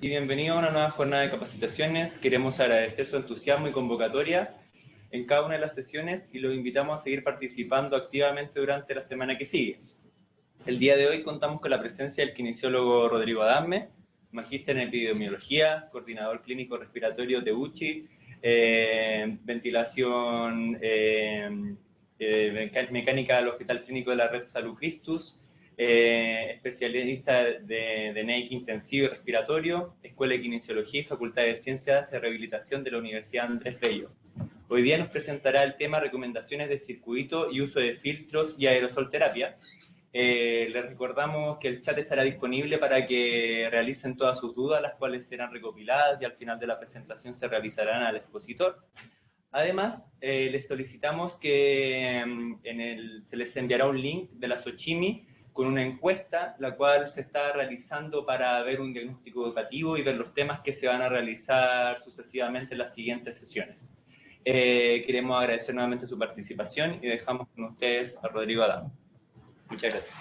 Y bienvenido a una nueva jornada de capacitaciones. Queremos agradecer su entusiasmo y convocatoria en cada una de las sesiones y los invitamos a seguir participando activamente durante la semana que sigue. El día de hoy contamos con la presencia del kinesiólogo Rodrigo Adame, magíster en epidemiología, coordinador clínico respiratorio de UCHI, ventilación mecánica del Hospital Clínico de la Red Salud Christus, especialista de NEIC intensivo y respiratorio, Escuela de Kinesiología y Facultad de Ciencias de Rehabilitación de la Universidad Andrés Bello. Hoy día nos presentará el tema recomendaciones de circuito y uso de filtros y aerosolterapia. Les recordamos que el chat estará disponible para que realicen todas sus dudas, las cuales serán recopiladas y al final de la presentación se realizarán al expositor. Además, les solicitamos que se les enviará un link de la Xochimi con una encuesta, la cual se está realizando para ver un diagnóstico educativo y ver los temas que se van a realizar sucesivamente en las siguientes sesiones. Queremos agradecer nuevamente su participación y dejamos con ustedes a Rodrigo Adame. Muchas gracias.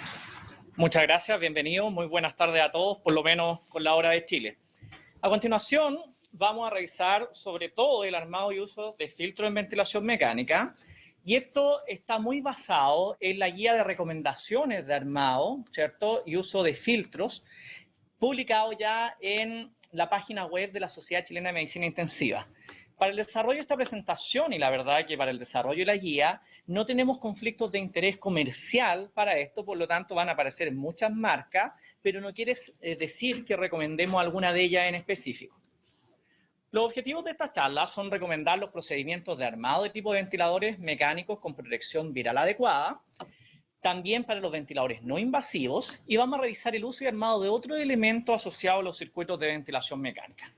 Muchas gracias, bienvenido, muy buenas tardes a todos, por lo menos con la hora de Chile. A continuación, vamos a revisar sobre todo el armado y uso de filtros en ventilación mecánica. Y esto está muy basado en la guía de recomendaciones de armado, ¿cierto? Y uso de filtros, publicado ya en la página web de la Sociedad Chilena de Medicina Intensiva. Para el desarrollo de esta presentación, y la verdad que para el desarrollo de la guía, no tenemos conflictos de interés comercial para esto, por lo tanto van a aparecer muchas marcas, pero no quiere decir que recomendemos alguna de ellas en específico. Los objetivos de esta charla son recomendar los procedimientos de armado de tipo de ventiladores mecánicos con protección viral adecuada, también para los ventiladores no invasivos, y vamos a revisar el uso y armado de otros elementos asociados a los circuitos de ventilación mecánica.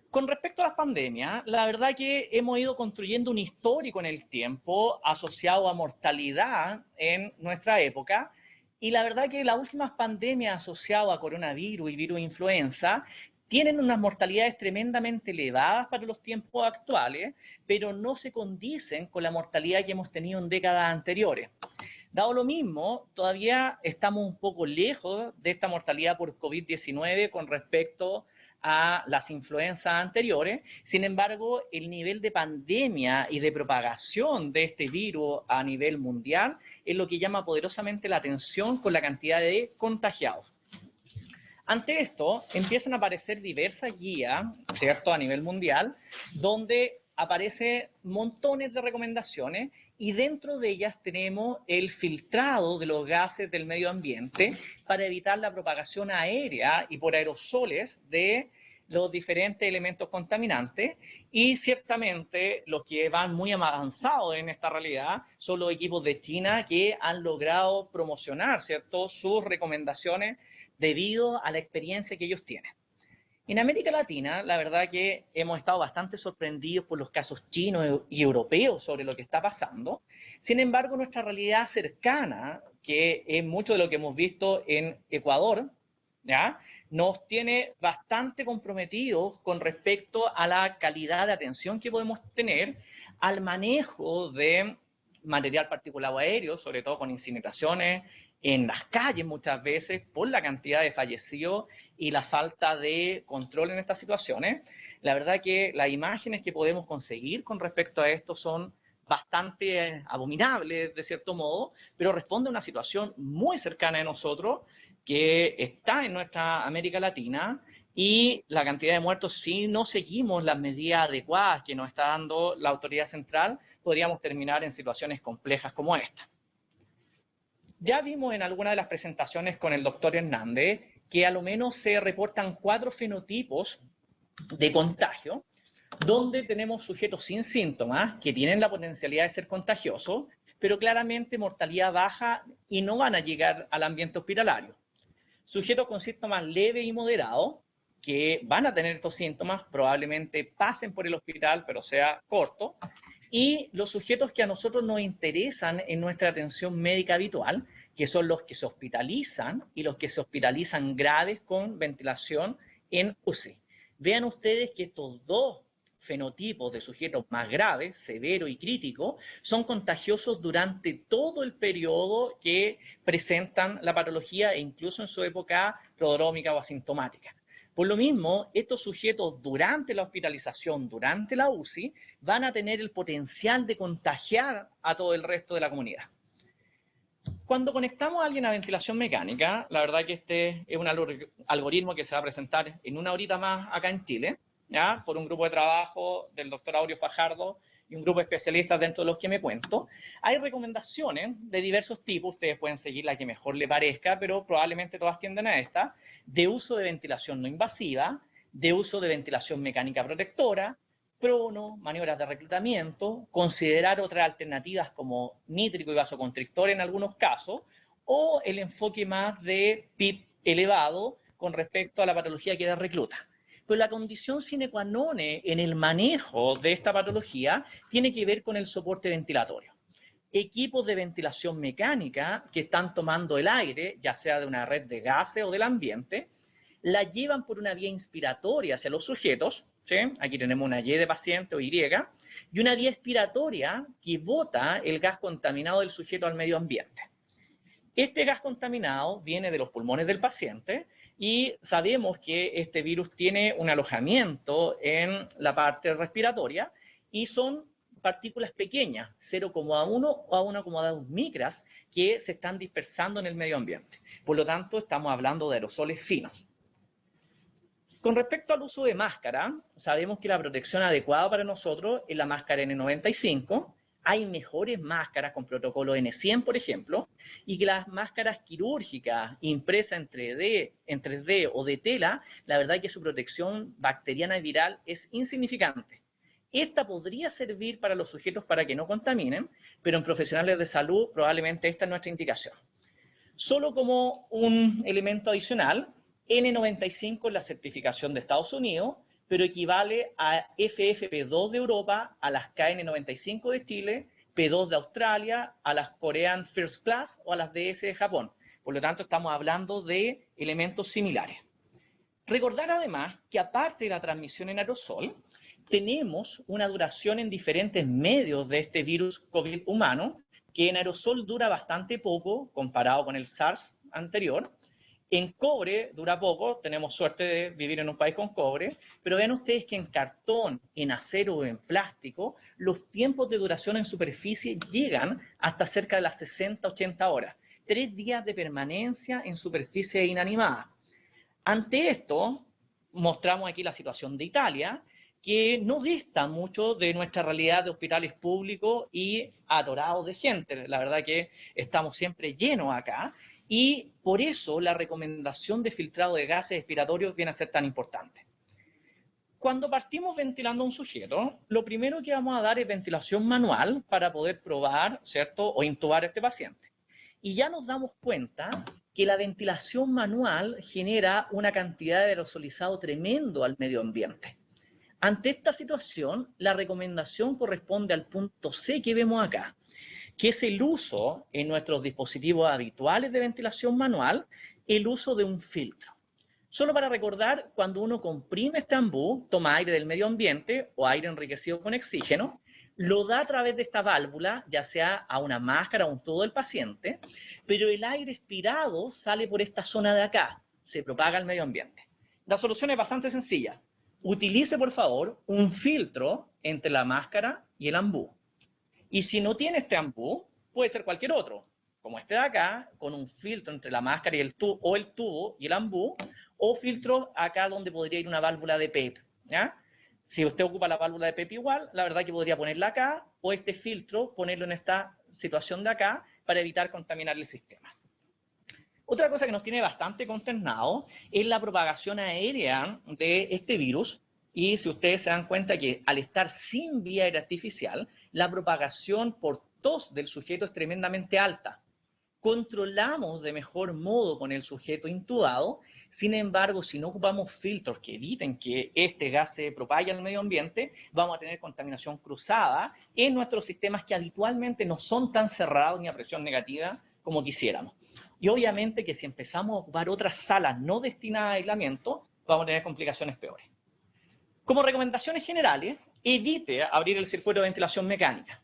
Con respecto a las pandemias, la verdad que hemos ido construyendo un histórico en el tiempo asociado a mortalidad en nuestra época, y la verdad que las últimas pandemias asociadas a coronavirus y virus influenza tienen unas mortalidades tremendamente elevadas para los tiempos actuales, pero no se condicen con la mortalidad que hemos tenido en décadas anteriores. Dado lo mismo, todavía estamos un poco lejos de esta mortalidad por COVID-19 con respecto a las influencias anteriores. Sin embargo, el nivel de pandemia y de propagación de este virus a nivel mundial es lo que llama poderosamente la atención con la cantidad de contagiados. Ante esto, empiezan a aparecer diversas guías, ¿cierto?, a nivel mundial, donde aparecen montones de recomendaciones y dentro de ellas tenemos el filtrado de los gases del medio ambiente para evitar la propagación aérea y por aerosoles de los diferentes elementos contaminantes, y ciertamente los que van muy avanzados en esta realidad son los equipos de China que han logrado promocionar, ¿cierto?, sus recomendaciones debido a la experiencia que ellos tienen. En América Latina, la verdad que hemos estado bastante sorprendidos por los casos chinos y europeos sobre lo que está pasando. Sin embargo, nuestra realidad cercana, que es mucho de lo que hemos visto en Ecuador, ¿ya?, nos tiene bastante comprometidos con respecto a la calidad de atención que podemos tener al manejo de material particulado aéreo, sobre todo con incineraciones en las calles muchas veces por la cantidad de fallecidos y la falta de control en estas situaciones. La verdad que las imágenes que podemos conseguir con respecto a esto son bastante abominables de cierto modo, pero responde a una situación muy cercana de nosotros que está en nuestra América Latina, y la cantidad de muertos, si no seguimos las medidas adecuadas que nos está dando la autoridad central, podríamos terminar en situaciones complejas como esta. Ya vimos en alguna de las presentaciones con el doctor Hernández que a lo menos se reportan 4 fenotipos de contagio, donde tenemos sujetos sin síntomas que tienen la potencialidad de ser contagiosos, pero claramente mortalidad baja y no van a llegar al ambiente hospitalario. Sujetos con síntomas leves y moderados que van a tener estos síntomas, probablemente pasen por el hospital, pero sea corto. Y los sujetos que a nosotros nos interesan en nuestra atención médica habitual, que son los que se hospitalizan y los que se hospitalizan graves con ventilación en UCI. Vean ustedes que estos dos fenotipos de sujetos más graves, severo y crítico, son contagiosos durante todo el periodo que presentan la patología e incluso en su época prodrómica o asintomática. Por lo mismo, estos sujetos durante la hospitalización, durante la UCI, van a tener el potencial de contagiar a todo el resto de la comunidad. Cuando conectamos a alguien a ventilación mecánica, la verdad que este es un algoritmo que se va a presentar en una horita más acá en Chile, ¿ya? Por un grupo de trabajo del doctor Aureo Fajardo y un grupo de especialistas dentro de los que me cuento. Hay recomendaciones de diversos tipos, ustedes pueden seguir la que mejor les parezca, pero probablemente todas tienden a esta, de uso de ventilación no invasiva, de uso de ventilación mecánica protectora, prono, maniobras de reclutamiento, considerar otras alternativas como nítrico y vasoconstrictor en algunos casos, o el enfoque más de PIB elevado con respecto a la patología que da recluta. Pero la condición sine qua non en el manejo de esta patología tiene que ver con el soporte ventilatorio. Equipos de ventilación mecánica que están tomando el aire, ya sea de una red de gases o del ambiente, la llevan por una vía inspiratoria hacia los sujetos, ¿sí? Aquí tenemos una Y de paciente o Y, y una vía expiratoria que bota el gas contaminado del sujeto al medio ambiente. Este gas contaminado viene de los pulmones del paciente y sabemos que este virus tiene un alojamiento en la parte respiratoria y son partículas pequeñas, 0,1 o a 1,2 micras, que se están dispersando en el medio ambiente. Por lo tanto, estamos hablando de aerosoles finos. Con respecto al uso de máscara, sabemos que la protección adecuada para nosotros es la máscara N95. Hay mejores máscaras con protocolo N100, por ejemplo, y que las máscaras quirúrgicas impresas en 3D o de tela, la verdad es que su protección bacteriana y viral es insignificante. Esta podría servir para los sujetos para que no contaminen, pero en profesionales de salud probablemente esta es nuestra indicación. Solo como un elemento adicional, N95 es la certificación de Estados Unidos, pero equivale a FFP2 de Europa, a las KN95 de Chile, P2 de Australia, a las Korean First Class o a las DS de Japón. Por lo tanto, estamos hablando de elementos similares. Recordar además que aparte de la transmisión en aerosol, tenemos una duración en diferentes medios de este virus COVID humano, que en aerosol dura bastante poco comparado con el SARS anterior. En cobre dura poco, tenemos suerte de vivir en un país con cobre, pero vean ustedes que en cartón, en acero o en plástico, los tiempos de duración en superficie llegan hasta cerca de las 60-80 horas. 3 días de permanencia en superficie inanimada. Ante esto, mostramos aquí la situación de Italia, que no dista mucho de nuestra realidad de hospitales públicos y atorados de gente. La verdad que estamos siempre llenos acá. Y por eso la recomendación de filtrado de gases expiratorios viene a ser tan importante. Cuando partimos ventilando a un sujeto, lo primero que vamos a dar es ventilación manual para poder probar, ¿cierto?, o intubar a este paciente. Y ya nos damos cuenta que la ventilación manual genera una cantidad de aerosolizado tremendo al medio ambiente. Ante esta situación, la recomendación corresponde al punto C que vemos acá, que es el uso en nuestros dispositivos habituales de ventilación manual, el uso de un filtro. Solo para recordar, cuando uno comprime este ambú, toma aire del medio ambiente o aire enriquecido con oxígeno, lo da a través de esta válvula, ya sea a una máscara o un tubo del paciente, pero el aire expirado sale por esta zona de acá, se propaga al medio ambiente. La solución es bastante sencilla. Utilice, por favor, un filtro entre la máscara y el ambú. Y si no tiene este ambú, puede ser cualquier otro, como este de acá, con un filtro entre la máscara y el tubo y el ambú, o filtro acá donde podría ir una válvula de PEP, ¿ya? Si usted ocupa la válvula de PEP igual, la verdad que podría ponerla acá, o este filtro ponerlo en esta situación de acá, para evitar contaminar el sistema. Otra cosa que nos tiene bastante consternado es la propagación aérea de este virus, y si ustedes se dan cuenta que al estar sin vía aérea artificial, la propagación por tos del sujeto es tremendamente alta. Controlamos de mejor modo con el sujeto intubado, sin embargo, si no ocupamos filtros que eviten que este gas se propague al medio ambiente, vamos a tener contaminación cruzada en nuestros sistemas que habitualmente no son tan cerrados ni a presión negativa como quisiéramos. Y obviamente que si empezamos a ocupar otras salas no destinadas a aislamiento, vamos a tener complicaciones peores. Como recomendaciones generales, evite abrir el circuito de ventilación mecánica.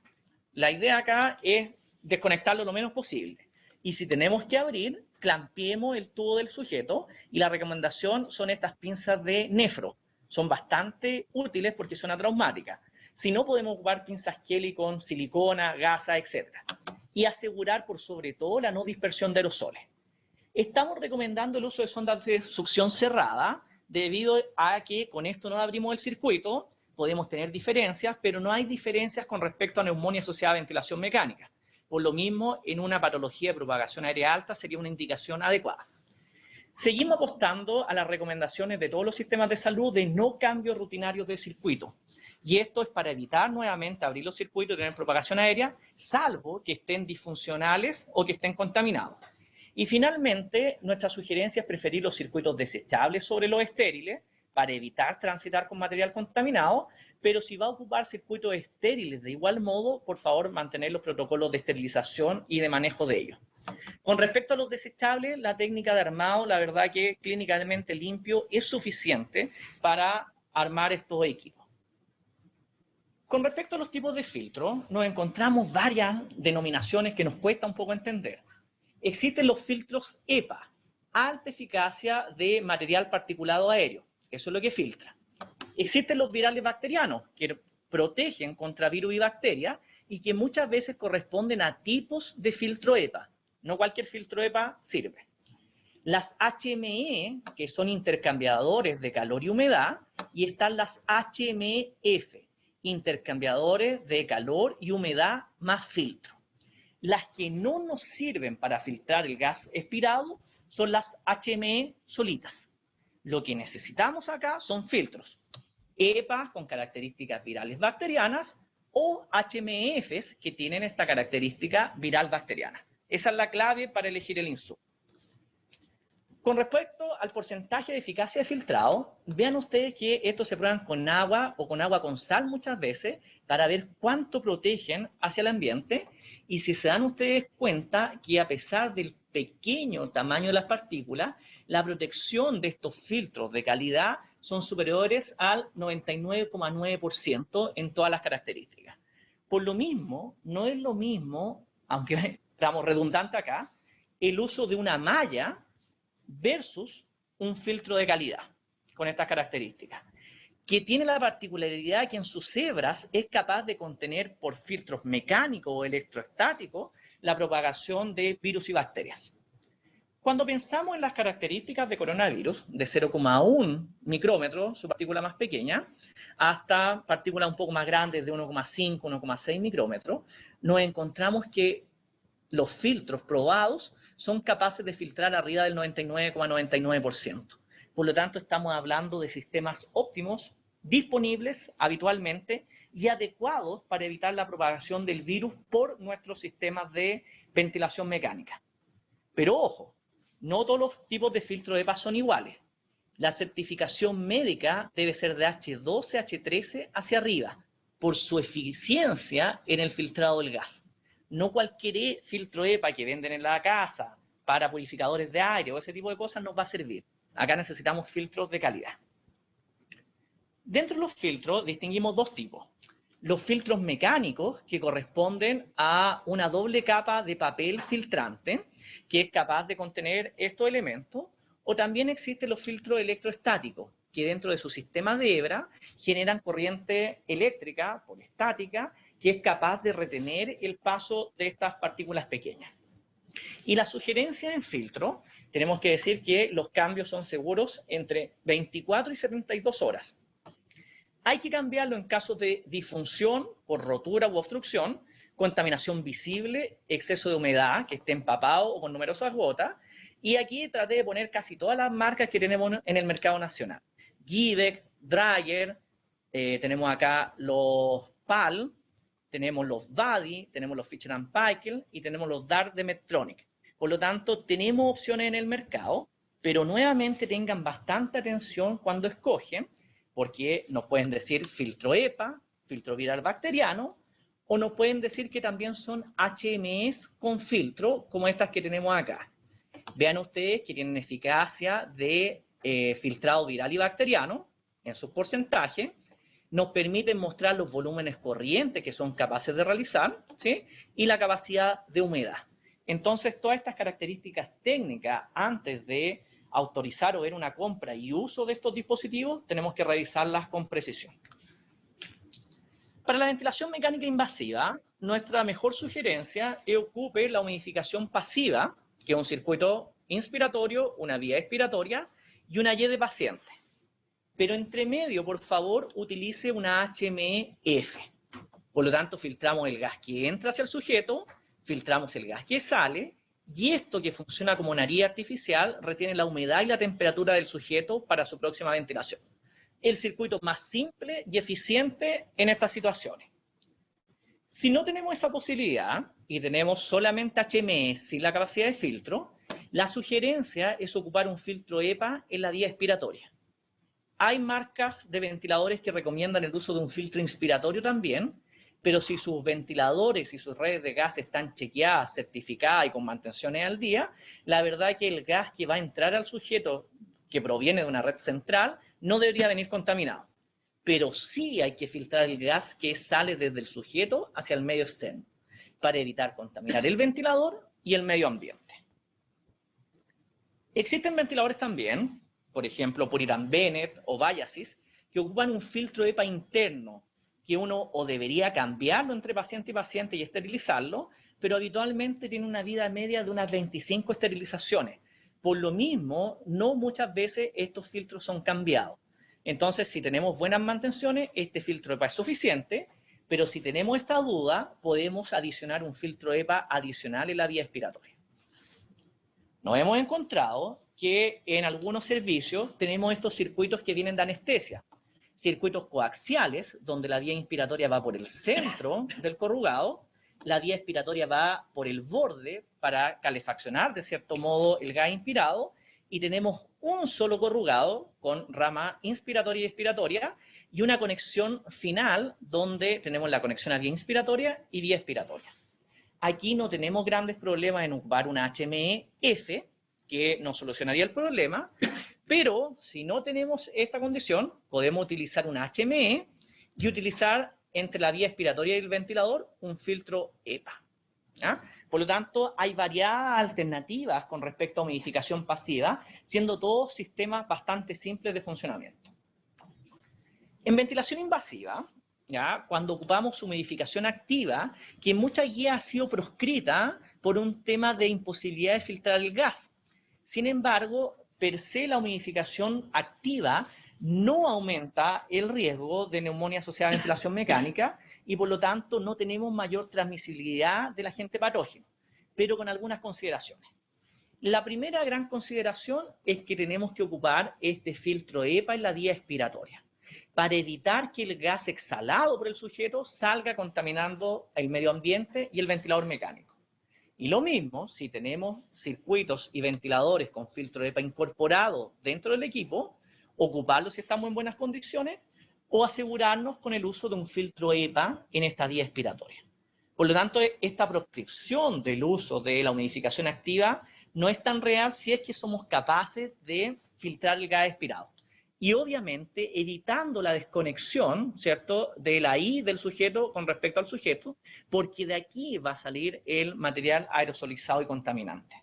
La idea acá es desconectarlo lo menos posible. Y si tenemos que abrir, clampeemos el tubo del sujeto y la recomendación son estas pinzas de nefro. Son bastante útiles porque son atraumáticas. Si no, podemos ocupar pinzas Kelly con silicona, gasa, etc. Y asegurar por sobre todo la no dispersión de aerosoles. Estamos recomendando el uso de sondas de succión cerrada debido a que con esto no abrimos el circuito, podemos tener diferencias, pero no hay diferencias con respecto a neumonía asociada a ventilación mecánica. Por lo mismo, en una patología de propagación aérea alta sería una indicación adecuada. Seguimos apostando a las recomendaciones de todos los sistemas de salud de no cambios rutinarios de circuito. Y esto es para evitar nuevamente abrir los circuitos y tener propagación aérea, salvo que estén disfuncionales o que estén contaminados. Y finalmente, nuestra sugerencia es preferir los circuitos desechables sobre los estériles para evitar transitar con material contaminado, pero si va a ocupar circuitos estériles de igual modo, por favor, mantener los protocolos de esterilización y de manejo de ellos. Con respecto a los desechables, la técnica de armado, la verdad que clínicamente limpio es suficiente para armar estos equipos. Con respecto a los tipos de filtros, nos encontramos varias denominaciones que nos cuesta un poco entender. Existen los filtros EPA, alta eficacia de material particulado aéreo. Eso es lo que filtra. Existen los virales bacterianos, que protegen contra virus y bacterias y que muchas veces corresponden a tipos de filtro EPA. No cualquier filtro EPA sirve. Las HME, que son intercambiadores de calor y humedad, y están las HMF, intercambiadores de calor y humedad más filtro. Las que no nos sirven para filtrar el gas expirado son las HME solitas. Lo que necesitamos acá son filtros EPA con características virales bacterianas o HMFs que tienen esta característica viral bacteriana. Esa es la clave para elegir el insumo. Con respecto al porcentaje de eficacia de filtrado, vean ustedes que estos se prueban con agua o con agua con sal muchas veces para ver cuánto protegen hacia el ambiente. Y si se dan ustedes cuenta que a pesar del pequeño tamaño de las partículas, la protección de estos filtros de calidad son superiores al 99,9% en todas las características. Por lo mismo, no es lo mismo, aunque estamos redundantes acá, el uso de una malla versus un filtro de calidad con estas características, que tiene la particularidad que en sus hebras es capaz de contener por filtros mecánicos o electroestáticos la propagación de virus y bacterias. Cuando pensamos en las características de coronavirus, de 0,1 micrómetro, su partícula más pequeña, hasta partículas un poco más grandes de 1,5, 1,6 micrómetros, nos encontramos que los filtros probados son capaces de filtrar arriba del 99,99%. Por lo tanto, estamos hablando de sistemas óptimos, disponibles habitualmente y adecuados para evitar la propagación del virus por nuestros sistemas de ventilación mecánica. Pero ojo, no todos los tipos de filtro EPA son iguales. La certificación médica debe ser de H12, H13 hacia arriba, por su eficiencia en el filtrado del gas. No cualquier filtro EPA que venden en la casa para purificadores de aire o ese tipo de cosas nos va a servir. Acá necesitamos filtros de calidad. Dentro de los filtros distinguimos dos tipos. Los filtros mecánicos, que corresponden a una doble capa de papel filtrante, que es capaz de contener estos elementos, o también existen los filtros electroestáticos, que dentro de su sistema de hebra generan corriente eléctrica por estática, que es capaz de retener el paso de estas partículas pequeñas. Y la sugerencia en filtro, tenemos que decir que los cambios son seguros entre 24 y 72 horas. Hay que cambiarlo en casos de disfunción por rotura u obstrucción, contaminación visible, exceso de humedad, que esté empapado o con numerosas gotas. Y aquí traté de poner casi todas las marcas que tenemos en el mercado nacional. Givec, Dreyer, tenemos acá los PAL, tenemos los Buddy, tenemos los Fisher & Paykel y tenemos los Dart de Medtronic. Por lo tanto, tenemos opciones en el mercado, pero nuevamente tengan bastante atención cuando escogen, porque nos pueden decir filtro EPA, filtro viral bacteriano, o nos pueden decir que también son HMEs con filtro, como estas que tenemos acá. Vean ustedes que tienen eficacia de filtrado viral y bacteriano en sus porcentajes, nos permiten mostrar los volúmenes corrientes que son capaces de realizar, ¿sí? Y la capacidad de humedad. Entonces, todas estas características técnicas, antes de autorizar o ver una compra y uso de estos dispositivos, tenemos que revisarlas con precisión. Para la ventilación mecánica invasiva, nuestra mejor sugerencia es ocupe la humidificación pasiva, que es un circuito inspiratorio, una vía expiratoria y una Y de paciente. Pero entre medio, por favor, utilice una HMF. Por lo tanto, filtramos el gas que entra hacia el sujeto, filtramos el gas que sale, y esto que funciona como nariz artificial retiene la humedad y la temperatura del sujeto para su próxima ventilación. El circuito más simple y eficiente en estas situaciones. Si no tenemos esa posibilidad y tenemos solamente HME sin la capacidad de filtro, la sugerencia es ocupar un filtro EPA en la vía expiratoria. Hay marcas de ventiladores que recomiendan el uso de un filtro inspiratorio también, pero si sus ventiladores y sus redes de gas están chequeadas, certificadas y con mantenciones al día, la verdad es que el gas que va a entrar al sujeto, que proviene de una red central, no debería venir contaminado. Pero sí hay que filtrar el gas que sale desde el sujeto hacia el medio externo, para evitar contaminar el ventilador y el medio ambiente. Existen ventiladores también, por ejemplo, Puritan Bennett o Viasys, que ocupan un filtro EPA interno, que uno o debería cambiarlo entre paciente y paciente y esterilizarlo, pero habitualmente tiene una vida media de unas 25 esterilizaciones. Por lo mismo, no muchas veces estos filtros son cambiados. Entonces, si tenemos buenas mantenciones, este filtro EPA es suficiente, pero si tenemos esta duda, podemos adicionar un filtro EPA adicional en la vía expiratoria. Nos hemos encontrado que en algunos servicios tenemos estos circuitos que vienen de anestesia. Circuitos coaxiales, donde la vía inspiratoria va por el centro del corrugado, la vía expiratoria va por el borde para calefaccionar, de cierto modo, el gas inspirado, y tenemos un solo corrugado con rama inspiratoria y expiratoria, y una conexión final donde tenemos la conexión a vía inspiratoria y vía expiratoria. Aquí no tenemos grandes problemas en ocupar una HME-F, que nos solucionaría el problema, pero si no tenemos esta condición, podemos utilizar una HME y utilizar entre la vía expiratoria y el ventilador un filtro EPA. ¿Ya? Por lo tanto, hay variadas alternativas con respecto a humidificación pasiva, siendo todos sistemas bastante simples de funcionamiento. En ventilación invasiva, ¿ya? Cuando ocupamos humidificación activa, que en muchas guías ha sido proscrita por un tema de imposibilidad de filtrar el gas. Sin embargo, per se la humidificación activa no aumenta el riesgo de neumonía asociada a ventilación mecánica y por lo tanto no tenemos mayor transmisibilidad del agente patógeno, pero con algunas consideraciones. La primera gran consideración es que tenemos que ocupar este filtro EPA en la vía expiratoria para evitar que el gas exhalado por el sujeto salga contaminando el medio ambiente y el ventilador mecánico. Y lo mismo, si tenemos circuitos y ventiladores con filtro EPA incorporado dentro del equipo, ocuparlos si estamos en buenas condiciones o asegurarnos con el uso de un filtro EPA en esta vía expiratoria. Por lo tanto, esta proscripción del uso de la humidificación activa no es tan real si es que somos capaces de filtrar el gas expirado. Y obviamente evitando la desconexión, ¿cierto?, de la I del sujeto con respecto al sujeto, porque de aquí va a salir el material aerosolizado y contaminante.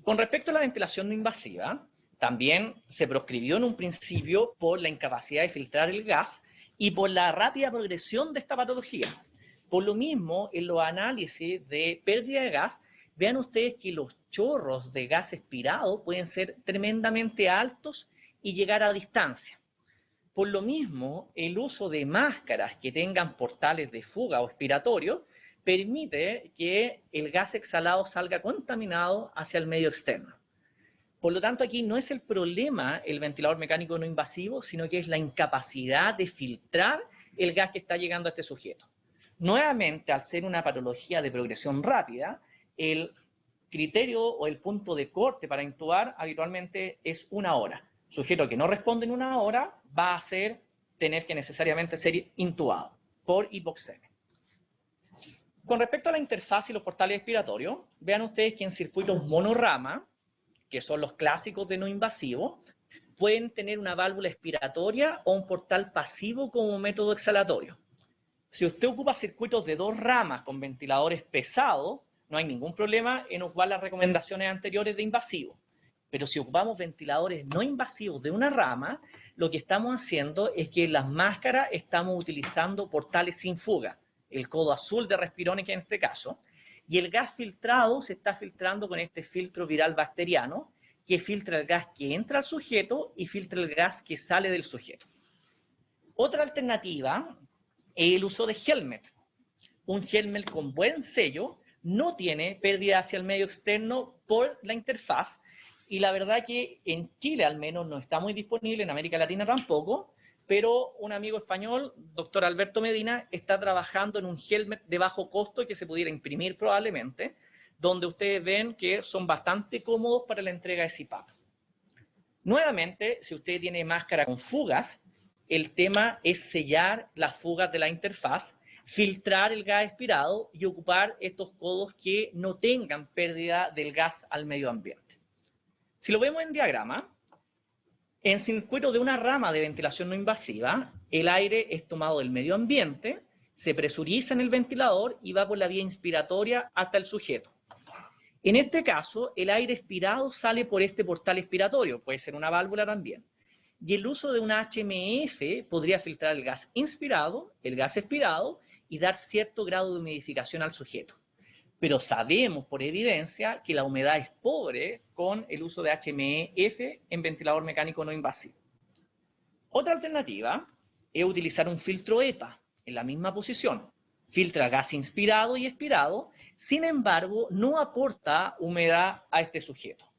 Con respecto a la ventilación no invasiva, también se proscribió en un principio por la incapacidad de filtrar el gas y por la rápida progresión de esta patología. Por lo mismo, en los análisis de pérdida de gas, vean ustedes que los chorros de gas expirado pueden ser tremendamente altos y llegar a distancia. Por lo mismo, el uso de máscaras que tengan portales de fuga o expiratorio permite que el gas exhalado salga contaminado hacia el medio externo. Por lo tanto, aquí no es el problema el ventilador mecánico no invasivo, sino que es la incapacidad de filtrar el gas que está llegando a este sujeto. Nuevamente, al ser una patología de progresión rápida, el criterio o el punto de corte para intubar habitualmente es 1 hora. Sujeto que no responde en 1 hora va a tener que necesariamente ser intubado por hipoxemia. Con respecto a la interfaz y los portales expiratorios, vean ustedes que en circuitos monorama, que son los clásicos de no invasivo, pueden tener una válvula expiratoria o un portal pasivo como método exhalatorio. Si usted ocupa circuitos de 2 ramas con ventiladores pesados, no hay ningún problema en ocupar las recomendaciones anteriores de invasivos. Pero si ocupamos ventiladores no invasivos de una rama, lo que estamos haciendo es que en las máscaras estamos utilizando portales sin fuga, el codo azul de Respironics en este caso, y el gas filtrado se está filtrando con este filtro viral bacteriano, que filtra el gas que entra al sujeto y filtra el gas que sale del sujeto. Otra alternativa es el uso de helmet. Un helmet con buen sello no tiene pérdida hacia el medio externo por la interfaz, y la verdad que en Chile al menos no está muy disponible, en América Latina tampoco, pero un amigo español, doctor Alberto Medina, está trabajando en un helmet de bajo costo que se pudiera imprimir probablemente, donde ustedes ven que son bastante cómodos para la entrega de CPAP. Nuevamente, si usted tiene máscara con fugas, el tema es sellar las fugas de la interfaz, filtrar el gas expirado y ocupar estos codos que no tengan pérdida del gas al medio ambiente. Si lo vemos en diagrama, en circuito de una rama de ventilación no invasiva, el aire es tomado del medio ambiente, se presuriza en el ventilador y va por la vía inspiratoria hasta el sujeto. En este caso, el aire expirado sale por este portal expiratorio, puede ser una válvula también. Y el uso de una HMF podría filtrar el gas inspirado, el gas expirado y dar cierto grado de humidificación al sujeto. Pero sabemos por evidencia que la humedad es pobre con el uso de HMF en ventilador mecánico no invasivo. Otra alternativa es utilizar un filtro EPA en la misma posición. Filtra gas inspirado y expirado, sin embargo, no aporta humedad a este sujeto.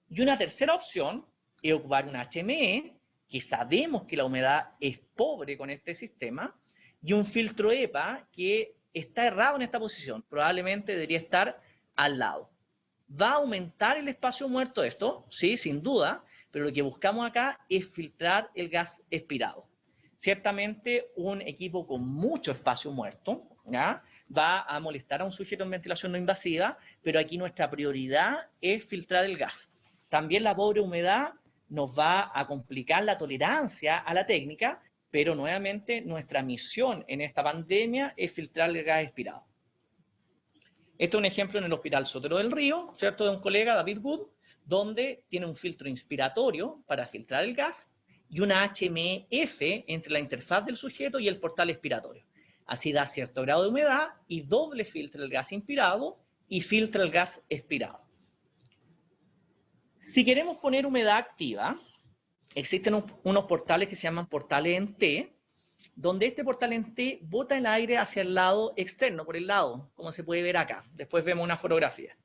Y una tercera opción es ocupar un HME, que sabemos que la humedad es pobre con este sistema, y un filtro EPA que está errado en esta posición, probablemente debería estar al lado. ¿Va a aumentar el espacio muerto esto? Sí, sin duda, pero lo que buscamos acá es filtrar el gas expirado. Ciertamente un equipo con mucho espacio muerto, ¿ya?, va a molestar a un sujeto en ventilación no invasiva, pero aquí nuestra prioridad es filtrar el gas. También la pobre humedad nos va a complicar la tolerancia a la técnica, pero nuevamente nuestra misión en esta pandemia es filtrar el gas expirado. Este es un ejemplo en el Hospital Sotero del Río, ¿cierto?, de un colega, David Wood, donde tiene un filtro inspiratorio para filtrar el gas y una HMF entre la interfaz del sujeto y el portal expiratorio. Así da cierto grado de humedad y doble filtra el gas inspirado y filtra el gas expirado. Si queremos poner humedad activa, existen unos portales que se llaman portales en T, donde este portal en T bota el aire hacia el lado externo, por el lado, como se puede ver acá. Después vemos una fotografía.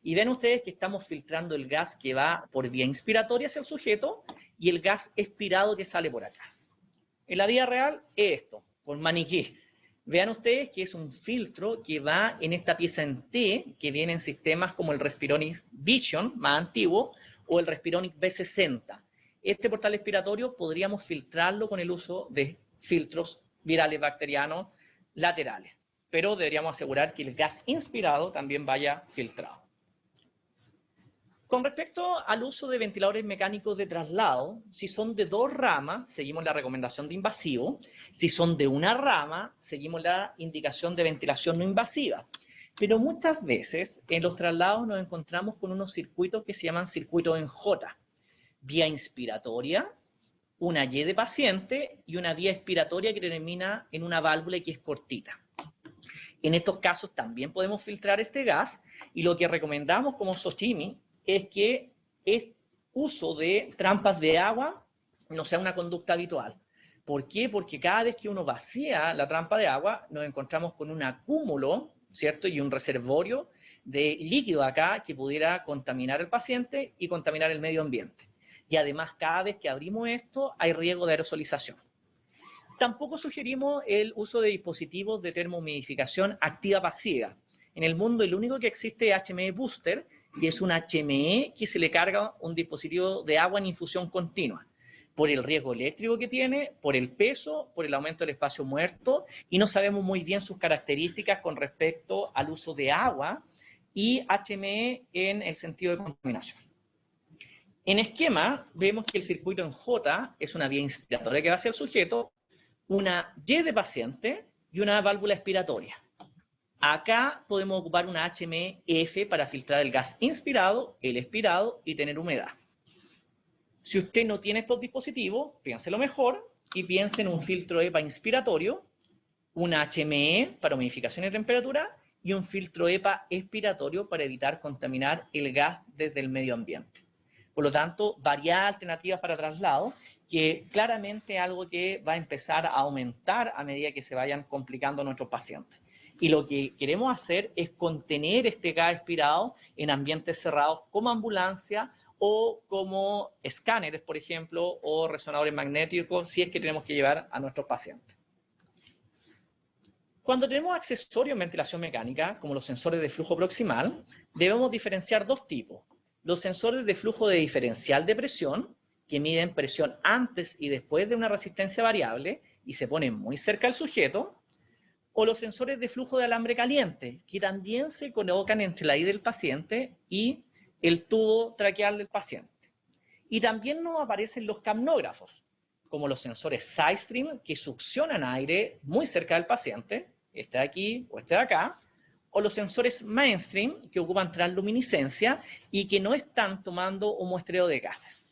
Y ven ustedes que estamos filtrando el gas que va por vía inspiratoria hacia el sujeto y el gas expirado que sale por acá. En la vida real es esto, por maniquí. Vean ustedes que es un filtro que va en esta pieza en T, que viene en sistemas como el Respironics Vision, más antiguo, o el Respironics B60. Este portal expiratorio podríamos filtrarlo con el uso de filtros virales bacterianos laterales, pero deberíamos asegurar que el gas inspirado también vaya filtrado. Con respecto al uso de ventiladores mecánicos de traslado, si son de dos ramas, seguimos la recomendación de invasivo. Si son de una rama, seguimos la indicación de ventilación no invasiva. Pero muchas veces en los traslados nos encontramos con unos circuitos que se llaman circuitos en J. Vía inspiratoria, una Y de paciente y una vía expiratoria que termina en una válvula que es cortita. En estos casos también podemos filtrar este gas y lo que recomendamos como Xochimilco es que el uso de trampas de agua no sea una conducta habitual. ¿Por qué? Porque cada vez que uno vacía la trampa de agua, nos encontramos con un acúmulo, ¿cierto?, y un reservorio de líquido acá que pudiera contaminar al paciente y contaminar el medio ambiente. Y además, cada vez que abrimos esto, hay riesgo de aerosolización. Tampoco sugerimos el uso de dispositivos de termohumidificación activa-pasiva. En el mundo, el único que existe es HME Booster, y es un HME que se le carga un dispositivo de agua en infusión continua, por el riesgo eléctrico que tiene, por el peso, por el aumento del espacio muerto, y no sabemos muy bien sus características con respecto al uso de agua y HME en el sentido de contaminación. En esquema, vemos que el circuito en J es una vía inspiratoria que va hacia el sujeto, una Y de paciente y una válvula expiratoria. Acá podemos ocupar una HMF para filtrar el gas inspirado, el expirado y tener humedad. Si usted no tiene estos dispositivos, piénselo mejor y piense en un filtro EPA inspiratorio, una HME para humidificación y temperatura y un filtro EPA expiratorio para evitar contaminar el gas desde el medio ambiente. Por lo tanto, varias alternativas para traslado, que claramente es algo que va a empezar a aumentar a medida que se vayan complicando nuestros pacientes. Y lo que queremos hacer es contener este gas expirado en ambientes cerrados como ambulancia o como escáneres, por ejemplo, o resonadores magnéticos, si es que tenemos que llevar a nuestros pacientes. Cuando tenemos accesorios en ventilación mecánica, como los sensores de flujo proximal, debemos diferenciar dos tipos. Los sensores de flujo de diferencial de presión, que miden presión antes y después de una resistencia variable y se ponen muy cerca al sujeto, o los sensores de flujo de alambre caliente, que también se colocan entre la I del paciente y el tubo traqueal del paciente. Y también nos aparecen los capnógrafos, como los sensores SideStream, que succionan aire muy cerca del paciente, este de aquí o este de acá, o los sensores Mainstream, que ocupan transluminiscencia y que no están tomando un muestreo de gases.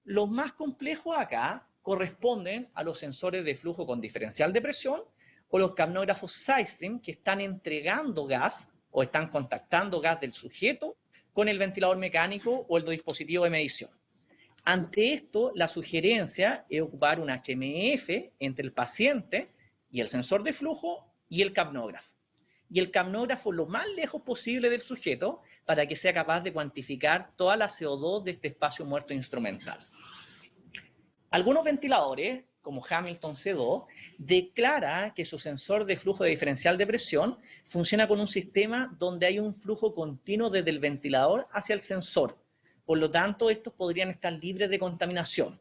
Los más complejos acá corresponden a los sensores de flujo con diferencial de presión o los capnógrafos SideStream, que están entregando gas o están contactando gas del sujeto con el ventilador mecánico o el dispositivo de medición. Ante esto, la sugerencia es ocupar un HMF entre el paciente y el sensor de flujo y el capnógrafo. Y el capnógrafo lo más lejos posible del sujeto para que sea capaz de cuantificar toda la CO2 de este espacio muerto instrumental. Algunos ventiladores, como Hamilton C2, declara que su sensor de flujo de diferencial de presión funciona con un sistema donde hay un flujo continuo desde el ventilador hacia el sensor. Por lo tanto, estos podrían estar libres de contaminación.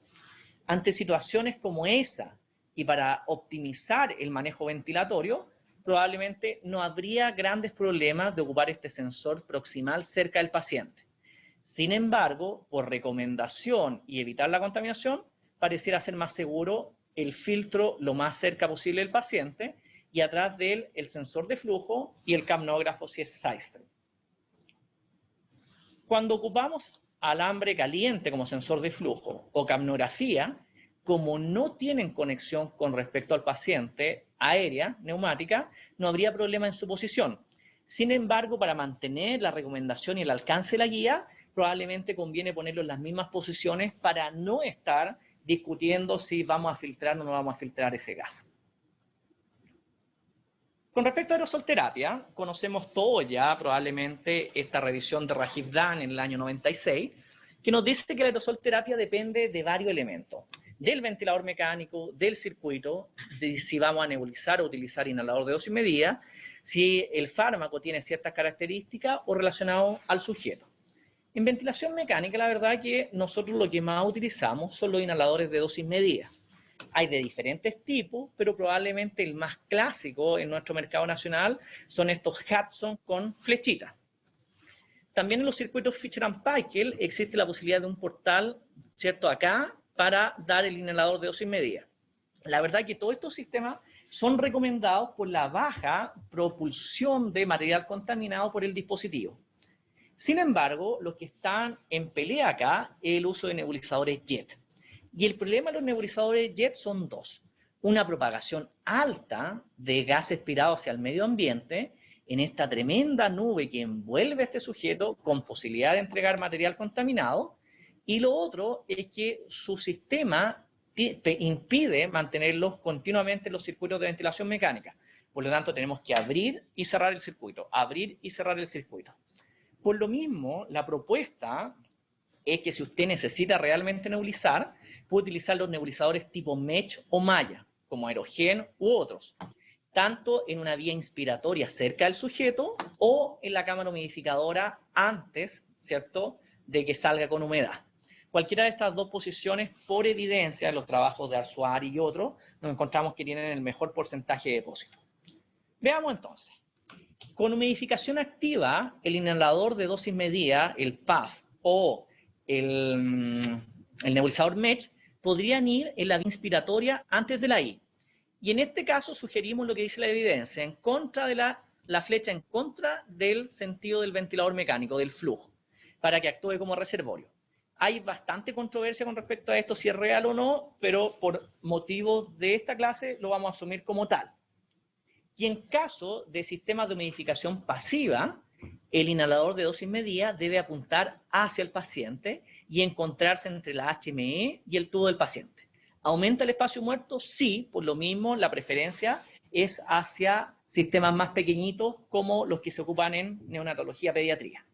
Ante situaciones como esa, y para optimizar el manejo ventilatorio, probablemente no habría grandes problemas de ocupar este sensor proximal cerca del paciente. Sin embargo, por recomendación y evitar la contaminación, pareciera ser más seguro el filtro lo más cerca posible del paciente y atrás de él el sensor de flujo y el capnógrafo si es SideStream. Cuando ocupamos alambre caliente como sensor de flujo o capnografía, como no tienen conexión con respecto al paciente aérea, neumática, no habría problema en su posición. Sin embargo, para mantener la recomendación y el alcance de la guía, probablemente conviene ponerlo en las mismas posiciones para no estar discutiendo si vamos a filtrar o no vamos a filtrar ese gas. Con respecto a aerosolterapia, conocemos todos ya probablemente esta revisión de Rajiv Dan en el año 96, que nos dice que la aerosolterapia depende de varios elementos, del ventilador mecánico, del circuito, de si vamos a nebulizar o utilizar inhalador de dosis medida, si el fármaco tiene ciertas características o relacionado al sujeto. En ventilación mecánica, la verdad es que nosotros lo que más utilizamos son los inhaladores de dosis medida. Hay de diferentes tipos, pero probablemente el más clásico en nuestro mercado nacional son estos Hudson con flechitas. También en los circuitos Fisher & Paykel existe la posibilidad de un portal, ¿cierto?, acá, para dar el inhalador de dosis medida. La verdad es que todos estos sistemas son recomendados por la baja propulsión de material contaminado por el dispositivo. Sin embargo, los que están en pelea acá es el uso de nebulizadores JET. Y el problema de los nebulizadores JET son dos. Una propagación alta de gas expirado hacia el medio ambiente en esta tremenda nube que envuelve a este sujeto con posibilidad de entregar material contaminado. Y lo otro es que su sistema impide mantenerlos continuamente en los circuitos de ventilación mecánica. Por lo tanto, tenemos que abrir y cerrar el circuito, abrir y cerrar el circuito. Por lo mismo, la propuesta es que si usted necesita realmente nebulizar, puede utilizar los nebulizadores tipo Mesh o Maya, como Aerogen u otros, tanto en una vía inspiratoria cerca del sujeto o en la cámara humidificadora antes, ¿cierto?, de que salga con humedad. Cualquiera de estas dos posiciones, por evidencia en los trabajos de Arzuari y otros, nos encontramos que tienen el mejor porcentaje de depósito. Veamos entonces. Con humidificación activa, el inhalador de dosis medida, el PAF o el nebulizador Mesh, podrían ir en la vía inspiratoria antes de la I. Y en este caso sugerimos lo que dice la evidencia, en contra de la la flecha en contra del sentido del ventilador mecánico, del flujo, para que actúe como reservorio. Hay bastante controversia con respecto a esto, si es real o no, pero por motivos de esta clase lo vamos a asumir como tal. Y en caso de sistemas de humidificación pasiva, el inhalador de dosis medida debe apuntar hacia el paciente y encontrarse entre la HME y el tubo del paciente. ¿Aumenta el espacio muerto? Sí, por lo mismo la preferencia es hacia sistemas más pequeñitos como los que se ocupan en neonatología pediatría.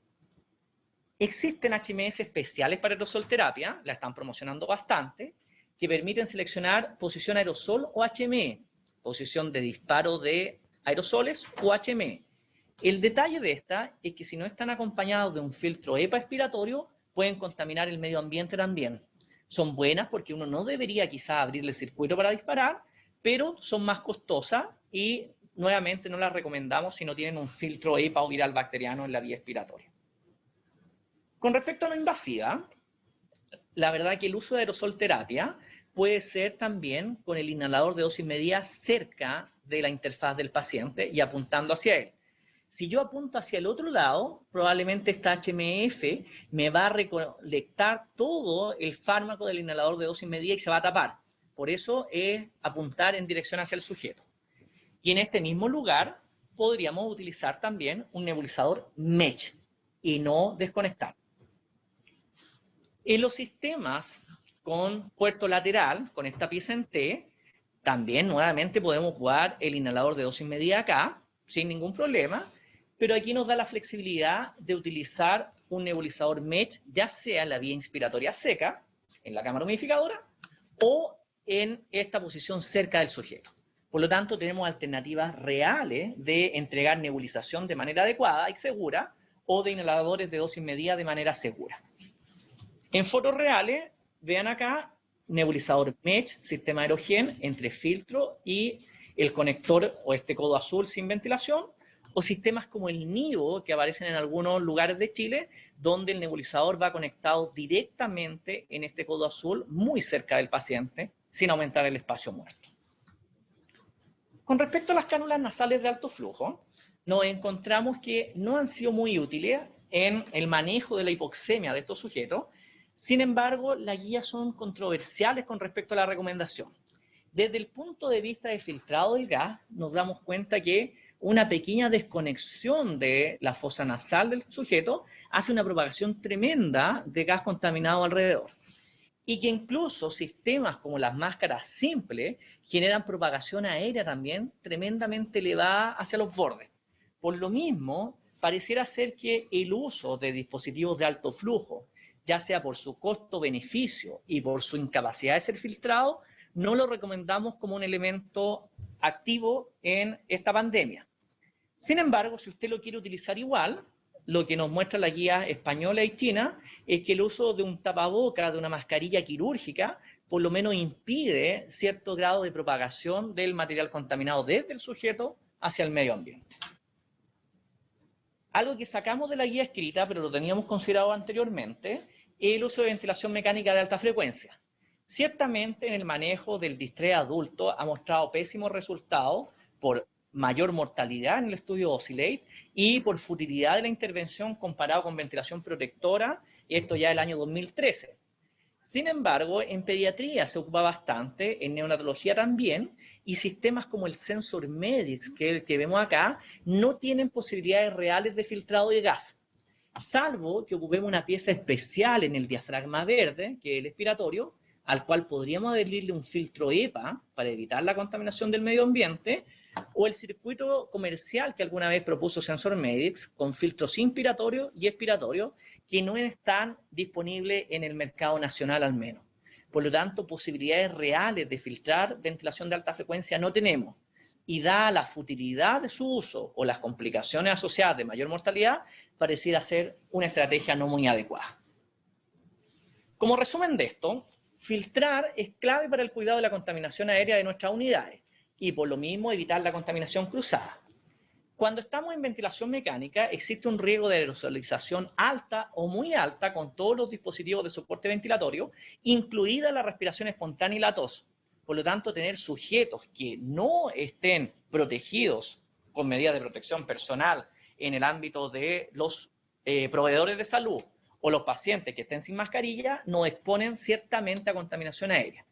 Existen HMS especiales para aerosolterapia, la están promocionando bastante, que permiten seleccionar posición aerosol o HME, posición de disparo de aerosoles o HME. El detalle de esta es que si no están acompañados de un filtro EPA expiratorio, pueden contaminar el medio ambiente también. Son buenas porque uno no debería quizá abrirle circuito para disparar, pero son más costosas y nuevamente no las recomendamos si no tienen un filtro EPA o viral bacteriano en la vía expiratoria. Con respecto a no invasiva, la verdad que el uso de aerosol terapia puede ser también con el inhalador de dosis medida cerca de la interfaz del paciente y apuntando hacia él. Si yo apunto hacia el otro lado, probablemente esta HMF me va a recolectar todo el fármaco del inhalador de dosis medida y se va a tapar. Por eso es apuntar en dirección hacia el sujeto. Y en este mismo lugar podríamos utilizar también un nebulizador MESH y no desconectar. En los sistemas con puerto lateral, con esta pieza en T, también nuevamente podemos jugar el inhalador de dosis medida acá, sin ningún problema, pero aquí nos da la flexibilidad de utilizar un nebulizador MESH, ya sea en la vía inspiratoria seca, en la cámara humidificadora, o en esta posición cerca del sujeto. Por lo tanto, tenemos alternativas reales de entregar nebulización de manera adecuada y segura, o de inhaladores de dosis medida de manera segura. En fotos reales, vean acá, nebulizador MESH, sistema Aerogen, entre filtro y el conector o este codo azul sin ventilación, o sistemas como el NIVO, que aparecen en algunos lugares de Chile, donde el nebulizador va conectado directamente en este codo azul, muy cerca del paciente, sin aumentar el espacio muerto. Con respecto a las cánulas nasales de alto flujo, nos encontramos que no han sido muy útiles en el manejo de la hipoxemia de estos sujetos. Sin embargo, las guías son controversiales con respecto a la recomendación. Desde el punto de vista de filtrado del gas, nos damos cuenta que una pequeña desconexión de la fosa nasal del sujeto hace una propagación tremenda de gas contaminado alrededor. Y que incluso sistemas como las máscaras simples generan propagación aérea también tremendamente elevada hacia los bordes. Por lo mismo, pareciera ser que el uso de dispositivos de alto flujo, ya sea por su costo-beneficio y por su incapacidad de ser filtrado, no lo recomendamos como un elemento activo en esta pandemia. Sin embargo, si usted lo quiere utilizar igual, lo que nos muestra la guía española y china es que el uso de un tapaboca, de una mascarilla quirúrgica, por lo menos impide cierto grado de propagación del material contaminado desde el sujeto hacia el medio ambiente. Algo que sacamos de la guía escrita, pero lo teníamos considerado anteriormente, es el uso de ventilación mecánica de alta frecuencia. Ciertamente en el manejo del distrés adulto ha mostrado pésimos resultados por mayor mortalidad en el estudio Oscillate y por futilidad de la intervención comparado con ventilación protectora, esto ya el año 2013. Sin embargo, en pediatría se ocupa bastante, en neonatología también, y sistemas como el Sensor Medix, que es el que vemos acá, no tienen posibilidades reales de filtrado de gas, salvo que ocupemos una pieza especial en el diafragma verde, que es el expiratorio, al cual podríamos adherirle un filtro EPA para evitar la contaminación del medio ambiente, o el circuito comercial que alguna vez propuso Sensor Medix con filtros inspiratorio y expiratorio que no están disponibles en el mercado nacional al menos. Por lo tanto, posibilidades reales de filtrar ventilación de alta frecuencia no tenemos. Y dada la futilidad de su uso o las complicaciones asociadas de mayor mortalidad, pareciera ser una estrategia no muy adecuada. Como resumen de esto, filtrar es clave para el cuidado de la contaminación aérea de nuestras unidades y por lo mismo evitar la contaminación cruzada. Cuando estamos en ventilación mecánica, existe un riesgo de aerosolización alta o muy alta con todos los dispositivos de soporte ventilatorio, incluida la respiración espontánea y la tos. Por lo tanto, tener sujetos que no estén protegidos con medidas de protección personal en el ámbito de los proveedores de salud o los pacientes que estén sin mascarilla, nos exponen ciertamente a contaminación aérea.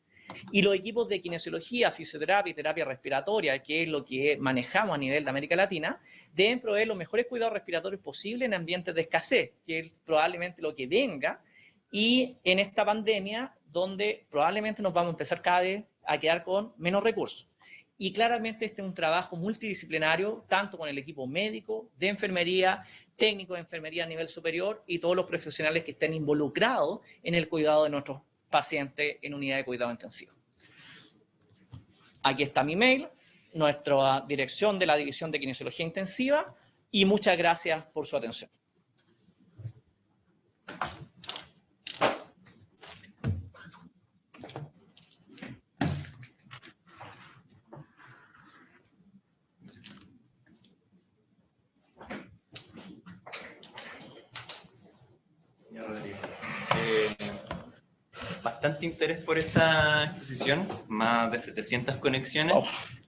Y los equipos de kinesiología, fisioterapia y terapia respiratoria, que es lo que manejamos a nivel de América Latina, deben proveer los mejores cuidados respiratorios posibles en ambientes de escasez, que es probablemente lo que venga, y en esta pandemia, donde probablemente nos vamos a empezar cada vez a quedar con menos recursos. Y claramente este es un trabajo multidisciplinario, tanto con el equipo médico, de enfermería, técnico de enfermería a nivel superior y todos los profesionales que estén involucrados en el cuidado de nuestros pacientes en unidad de cuidado intensivo. Aquí está mi mail, nuestra dirección de la División de Kinesiología Intensiva, y muchas gracias por su atención. Bastante interés por esta exposición, más de 700 conexiones.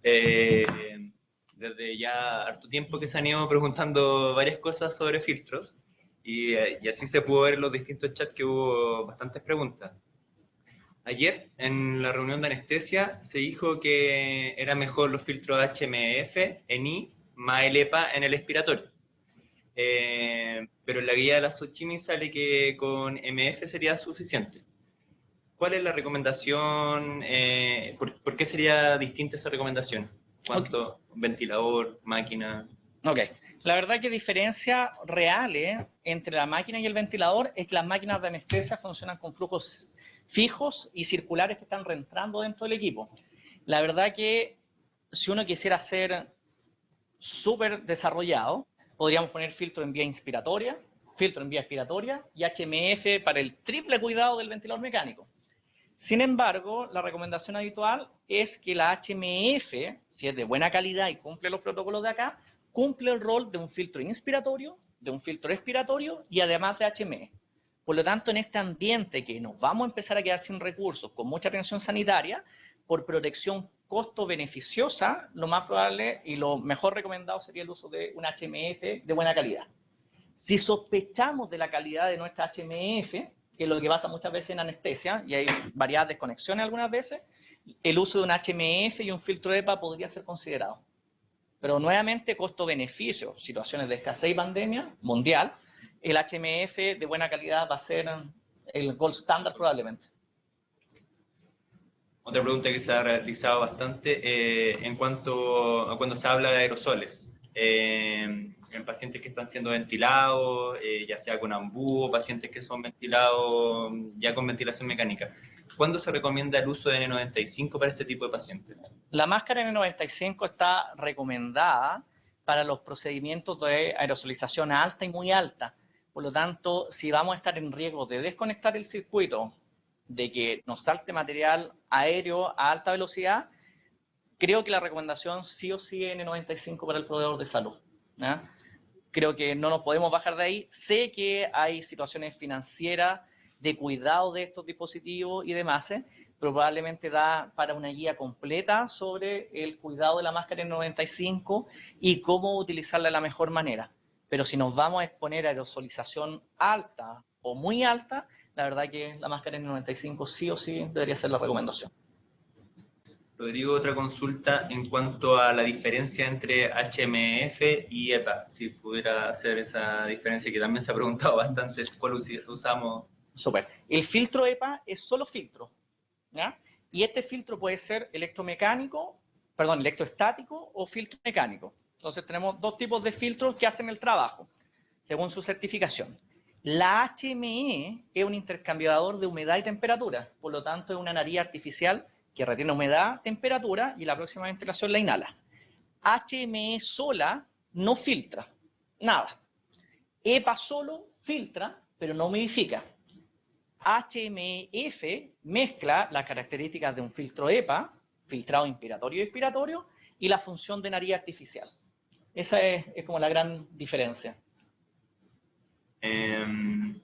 Desde ya harto tiempo que se han ido preguntando varias cosas sobre filtros, y así se pudo ver en los distintos chats que hubo bastantes preguntas. Ayer, en la reunión de anestesia, se dijo que era mejor los filtros HMF en I más el EPA en el expiratorio. Pero en la guía de la Sochimi sale que con MF sería suficiente. ¿Cuál es la recomendación? ¿Por qué sería distinta esa recomendación? ¿Cuánto? ¿Ventilador? ¿Máquina? Ok. La verdad que diferencia real entre la máquina y el ventilador es que las máquinas de anestesia funcionan con flujos fijos y circulares que están reentrando dentro del equipo. La verdad que si uno quisiera ser súper desarrollado, podríamos poner filtro en vía inspiratoria, filtro en vía expiratoria y HMF para el triple cuidado del ventilador mecánico. Sin embargo, la recomendación habitual es que la HMF, si es de buena calidad y cumple los protocolos de acá, cumple el rol de un filtro inspiratorio, de un filtro expiratorio y además de HME. Por lo tanto, en este ambiente que nos vamos a empezar a quedar sin recursos, con mucha atención sanitaria, por protección costo-beneficiosa, lo más probable y lo mejor recomendado sería el uso de un HMF de buena calidad. Si sospechamos de la calidad de nuestra HMF, que es lo que pasa muchas veces en anestesia, y hay variadas desconexiones algunas veces, el uso de un HMF y un filtro EPA podría ser considerado. Pero nuevamente, costo-beneficio, situaciones de escasez y pandemia mundial, el HMF de buena calidad va a ser el gold standard probablemente. Otra pregunta que se ha realizado bastante en cuanto a cuando se habla de aerosoles. En pacientes que están siendo ventilados, ya sea con AMBU o pacientes que son ventilados ya con ventilación mecánica. ¿Cuándo se recomienda el uso de N95 para este tipo de pacientes? La máscara N95 está recomendada para los procedimientos de aerosolización alta y muy alta. Por lo tanto, si vamos a estar en riesgo de desconectar el circuito, de que nos salte material aéreo a alta velocidad, creo que la recomendación sí o sí es N95 para el proveedor de salud, ¿no? Creo que no nos podemos bajar de ahí. Sé que hay situaciones financieras de cuidado de estos dispositivos y demás, probablemente da para una guía completa sobre el cuidado de la máscara N95 y cómo utilizarla de la mejor manera. Pero si nos vamos a exponer a aerosolización alta o muy alta, la verdad que la máscara N95 sí o sí debería ser la recomendación. Rodrigo, otra consulta en cuanto a la diferencia entre HMF y EPA, si pudiera hacer esa diferencia, que también se ha preguntado bastante cuál usamos. Súper. El filtro EPA es solo filtro, ¿ya? Y este filtro puede ser electroestático o filtro mecánico. Entonces tenemos dos tipos de filtros que hacen el trabajo, según su certificación. La HME es un intercambiador de humedad y temperatura, por lo tanto es una nariz artificial que retiene humedad, temperatura y la próxima ventilación la inhala. HME sola no filtra nada. EPA solo filtra, pero no humidifica. HMF mezcla las características de un filtro EPA, filtrado inspiratorio y expiratorio, y la función de nariz artificial. Esa es como la gran diferencia. Han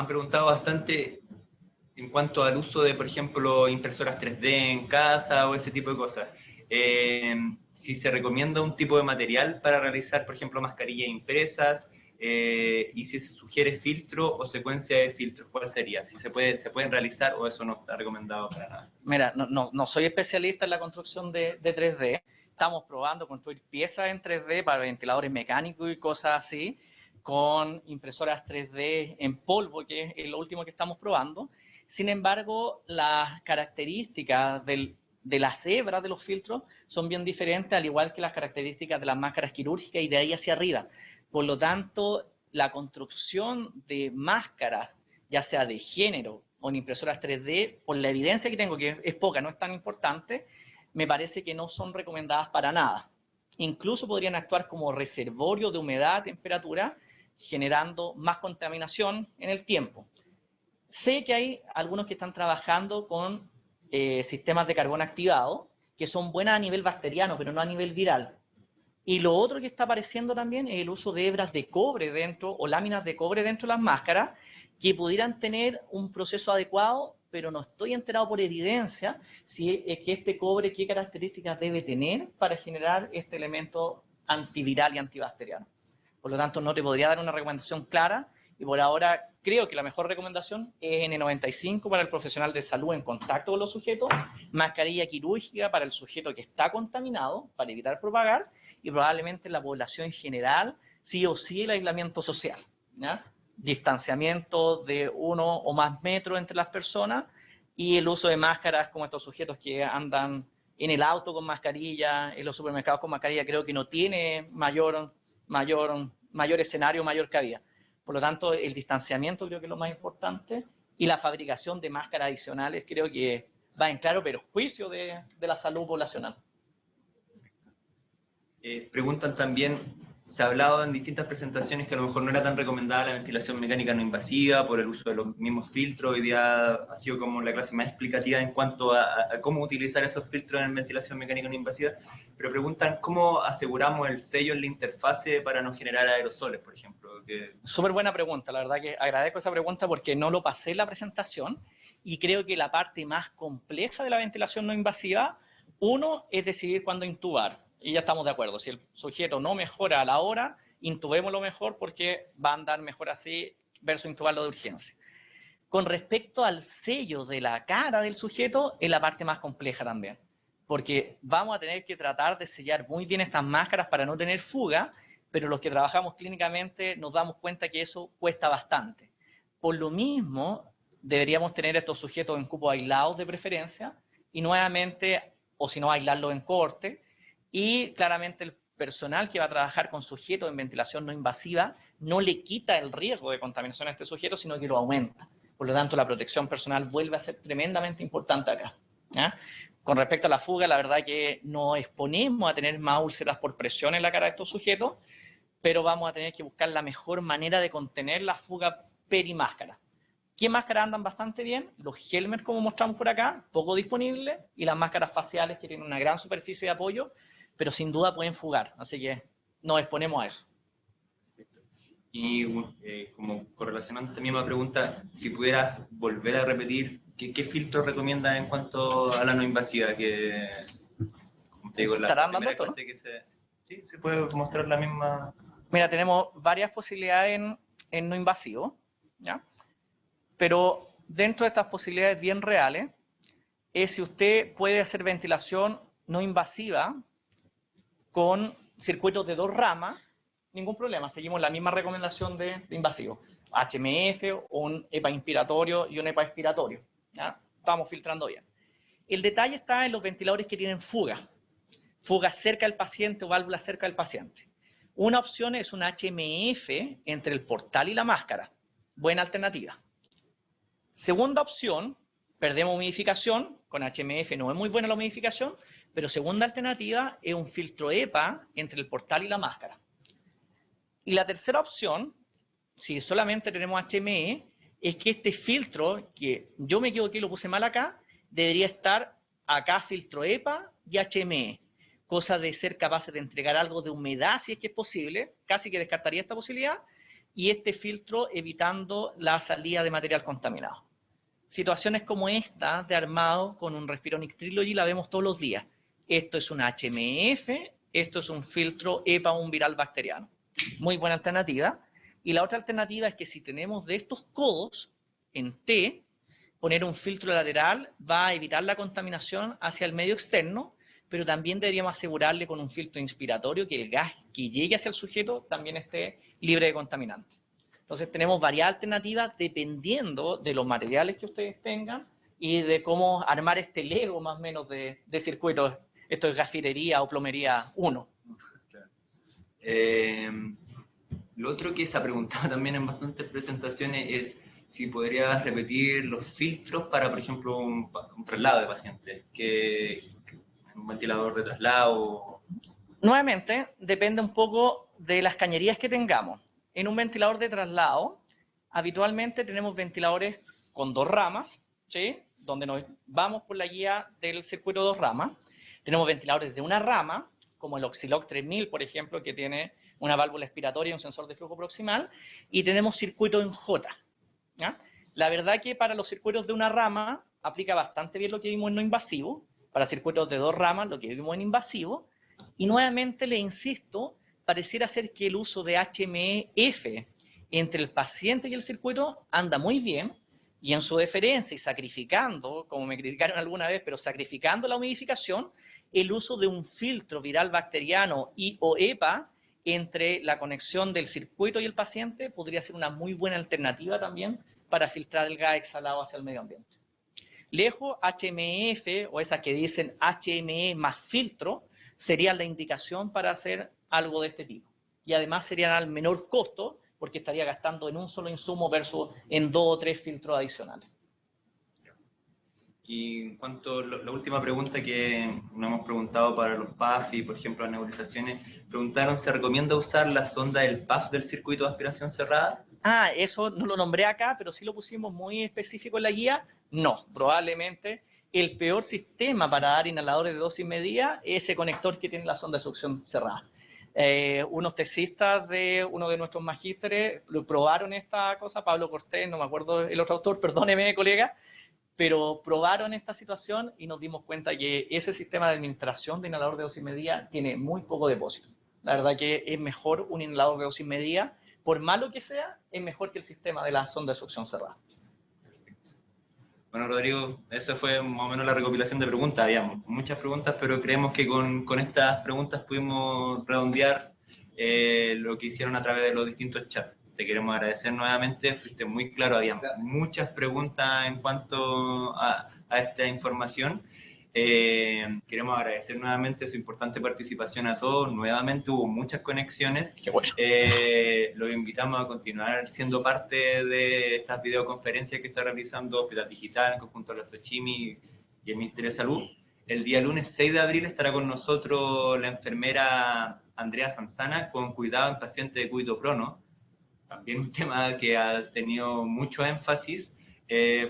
preguntado bastante en cuanto al uso de, por ejemplo, impresoras 3D en casa o ese tipo de cosas. si se recomienda un tipo de material para realizar, por ejemplo, mascarillas impresas, y si se sugiere filtro o secuencia de filtros, ¿cuál sería? Si se pueden realizar o eso no está recomendado para nada. Mira, no soy especialista en la construcción de 3D. Estamos probando construir piezas en 3D para ventiladores mecánicos y cosas así, con impresoras 3D en polvo, que es lo último que estamos probando. Sin embargo, las características de las hebras de los filtros son bien diferentes, al igual que las características de las máscaras quirúrgicas y de ahí hacia arriba. Por lo tanto, la construcción de máscaras, ya sea de género o en impresoras 3D, por la evidencia que tengo, que es poca, no es tan importante, me parece que no son recomendadas para nada. Incluso podrían actuar como reservorio de humedad, temperatura, generando más contaminación en el tiempo. Sé que hay algunos que están trabajando con sistemas de carbón activado, que son buenas a nivel bacteriano, pero no a nivel viral. Y lo otro que está apareciendo también es el uso de hebras de cobre dentro, o láminas de cobre dentro de las máscaras, que pudieran tener un proceso adecuado, pero no estoy enterado por evidencia si es que este cobre, qué características debe tener para generar este elemento antiviral y antibacteriano. Por lo tanto, no te podría dar una recomendación clara, y por ahora creo que la mejor recomendación es N95 para el profesional de salud en contacto con los sujetos, mascarilla quirúrgica para el sujeto que está contaminado, para evitar propagar, y probablemente la población en general, sí o sí el aislamiento social, ¿ya? Distanciamiento de 1 o más metros entre las personas, y el uso de máscaras como estos sujetos que andan en el auto con mascarilla, en los supermercados con mascarilla, creo que no tiene mayor escenario, mayor cabida. Por lo tanto, el distanciamiento creo que es lo más importante, y la fabricación de máscaras adicionales creo que va en claro perjuicio de la salud poblacional. Preguntan también, se ha hablado en distintas presentaciones que a lo mejor no era tan recomendada la ventilación mecánica no invasiva por el uso de los mismos filtros. Hoy día ha sido como la clase más explicativa en cuanto a cómo utilizar esos filtros en ventilación mecánica no invasiva, pero preguntan cómo aseguramos el sello en la interfase para no generar aerosoles, por ejemplo. Súper buena pregunta, la verdad que agradezco esa pregunta porque no lo pasé en la presentación, y creo que la parte más compleja de la ventilación no invasiva, uno, es decidir cuándo intubar. Y ya estamos de acuerdo, si el sujeto no mejora a la hora, intubémoslo mejor porque va a andar mejor así versus intubarlo de urgencia. Con respecto al sello de la cara del sujeto, es la parte más compleja también, porque vamos a tener que tratar de sellar muy bien estas máscaras para no tener fuga, pero los que trabajamos clínicamente nos damos cuenta que eso cuesta bastante. Por lo mismo, deberíamos tener estos sujetos en cupos aislados de preferencia, y nuevamente, o si no, aislarlos en cohorte. Y claramente el personal que va a trabajar con sujetos en ventilación no invasiva no le quita el riesgo de contaminación a este sujeto, sino que lo aumenta. Por lo tanto, la protección personal vuelve a ser tremendamente importante acá, ¿ya? Con respecto a la fuga, la verdad que nos exponemos a tener más úlceras por presión en la cara de estos sujetos, pero vamos a tener que buscar la mejor manera de contener la fuga perimáscara. ¿Qué máscaras andan bastante bien? Los helmets, como mostramos por acá, poco disponibles, y las máscaras faciales, que tienen una gran superficie de apoyo, pero sin duda pueden fugar, así que nos exponemos a eso. Y como correlacionando esta misma pregunta, si pudieras volver a repetir, ¿qué filtros recomiendas en cuanto a la no invasiva? Que, como te digo, ¿Estarán dando esto, no? Sí, se puede mostrar la misma. Mira, tenemos varias posibilidades en no invasivo, ¿ya? Pero dentro de estas posibilidades bien reales, es si usted puede hacer ventilación no invasiva con circuitos de 2 ramas, ningún problema, seguimos la misma recomendación de invasivo. HMF, un EPA inspiratorio y un EPA expiratorio, ¿ya? Estamos filtrando bien. El detalle está en los ventiladores que tienen fuga cerca del paciente o válvula cerca del paciente. Una opción es un HMF entre el portal y la máscara, buena alternativa. Segunda opción, perdemos humidificación, con HMF no es muy buena la humidificación, pero segunda alternativa es un filtro EPA entre el portal y la máscara. Y la tercera opción, si solamente tenemos HME, es que este filtro, que yo me equivoqué y lo puse mal acá, debería estar acá filtro EPA y HME, cosa de ser capaces de entregar algo de humedad si es que es posible, casi que descartaría esta posibilidad, y este filtro evitando la salida de material contaminado. Situaciones como esta de armado con un Respironics Trilogy la vemos todos los días. Esto es un HMF, esto es un filtro EPA, un viral bacteriano. Muy buena alternativa. Y la otra alternativa es que si tenemos de estos codos en T, poner un filtro lateral va a evitar la contaminación hacia el medio externo, pero también deberíamos asegurarle con un filtro inspiratorio que el gas que llegue hacia el sujeto también esté libre de contaminantes. Entonces tenemos varias alternativas dependiendo de los materiales que ustedes tengan y de cómo armar este Lego más o menos de circuitos. Esto es gafitería o plomería 1. Lo otro que se ha preguntado también en bastantes presentaciones es si podrías repetir los filtros para, por ejemplo, un traslado de pacientes, un ventilador de traslado. Nuevamente, depende un poco de las cañerías que tengamos. En un ventilador de traslado, habitualmente tenemos ventiladores con 2 ramas, ¿sí? Donde nos vamos por la guía del circuito 2 ramas. Tenemos ventiladores de una rama, como el Oxyloc 3000, por ejemplo, que tiene una válvula expiratoria y un sensor de flujo proximal, y tenemos circuito en J, ¿ya? La verdad que para los circuitos de una rama aplica bastante bien lo que vimos en no invasivo, para circuitos de 2 ramas lo que vimos en invasivo, y nuevamente le insisto, pareciera ser que el uso de HMF entre el paciente y el circuito anda muy bien, y en su deferencia y sacrificando, como me criticaron alguna vez, pero sacrificando la humidificación, el uso de un filtro viral bacteriano y o EPA entre la conexión del circuito y el paciente podría ser una muy buena alternativa también para filtrar el gas exhalado hacia el medio ambiente. Lejos, HMF o esas que dicen HME más filtro sería la indicación para hacer algo de este tipo. Y además serían al menor costo porque estaría gastando en un solo insumo versus en 2 o 3 filtros adicionales. Y en cuanto a la última pregunta que nos hemos preguntado para los PAF y, por ejemplo, las nebulizaciones, preguntaron, ¿se recomienda usar la sonda del PAF del circuito de aspiración cerrada? Ah, eso no lo nombré acá, pero sí lo pusimos muy específico en la guía. No, probablemente el peor sistema para dar inhaladores de dosis medida es ese conector que tiene la sonda de succión cerrada. Unos tesistas de uno de nuestros magísteres probaron esta cosa, Pablo Cortés, no me acuerdo el otro autor, perdóneme, colega, pero probaron esta situación y nos dimos cuenta que ese sistema de administración de inhalador de dosis medida tiene muy poco depósito. La verdad que es mejor un inhalador de dosis medida, por malo que sea, es mejor que el sistema de la sonda de succión cerrada. Bueno, Rodrigo, esa fue más o menos la recopilación de preguntas. Habíamos muchas preguntas, pero creemos que con estas preguntas pudimos redondear lo que hicieron a través de los distintos chats. Te queremos agradecer nuevamente, fuiste muy claro, había muchas preguntas en cuanto a esta información. Queremos agradecer nuevamente su importante participación a todos. Nuevamente hubo muchas conexiones. Qué bueno. Los invitamos a continuar siendo parte de estas videoconferencias que está realizando Hospital Digital en conjunto a la Sochimi y el Ministerio de Salud. El día lunes 6 de abril estará con nosotros la enfermera Andrea Sanzana con cuidado en pacientes de cúbito prono. También un tema que ha tenido mucho énfasis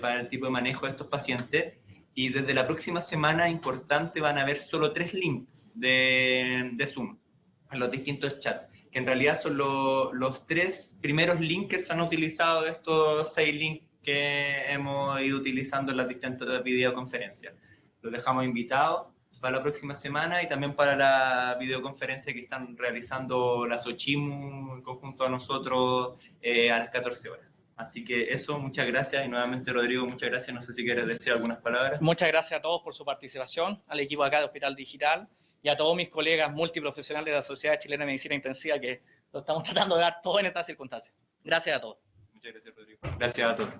para el tipo de manejo de estos pacientes. Y desde la próxima semana, importante, van a haber solo 3 links de Zoom en los distintos chats, que en realidad son los 3 primeros links que se han utilizado de estos 6 links que hemos ido utilizando en las distintas videoconferencias. Los dejamos invitados para la próxima semana y también para la videoconferencia que están realizando la Sochimu en conjunto a nosotros a las 14 horas. Así que eso, muchas gracias. Y nuevamente, Rodrigo, muchas gracias. No sé si quieres decir algunas palabras. Muchas gracias a todos por su participación, al equipo acá de Hospital Digital y a todos mis colegas multiprofesionales de la Sociedad Chilena de Medicina Intensiva que lo estamos tratando de dar todo en estas circunstancias. Gracias a todos. Muchas gracias, Rodrigo. Gracias a todos.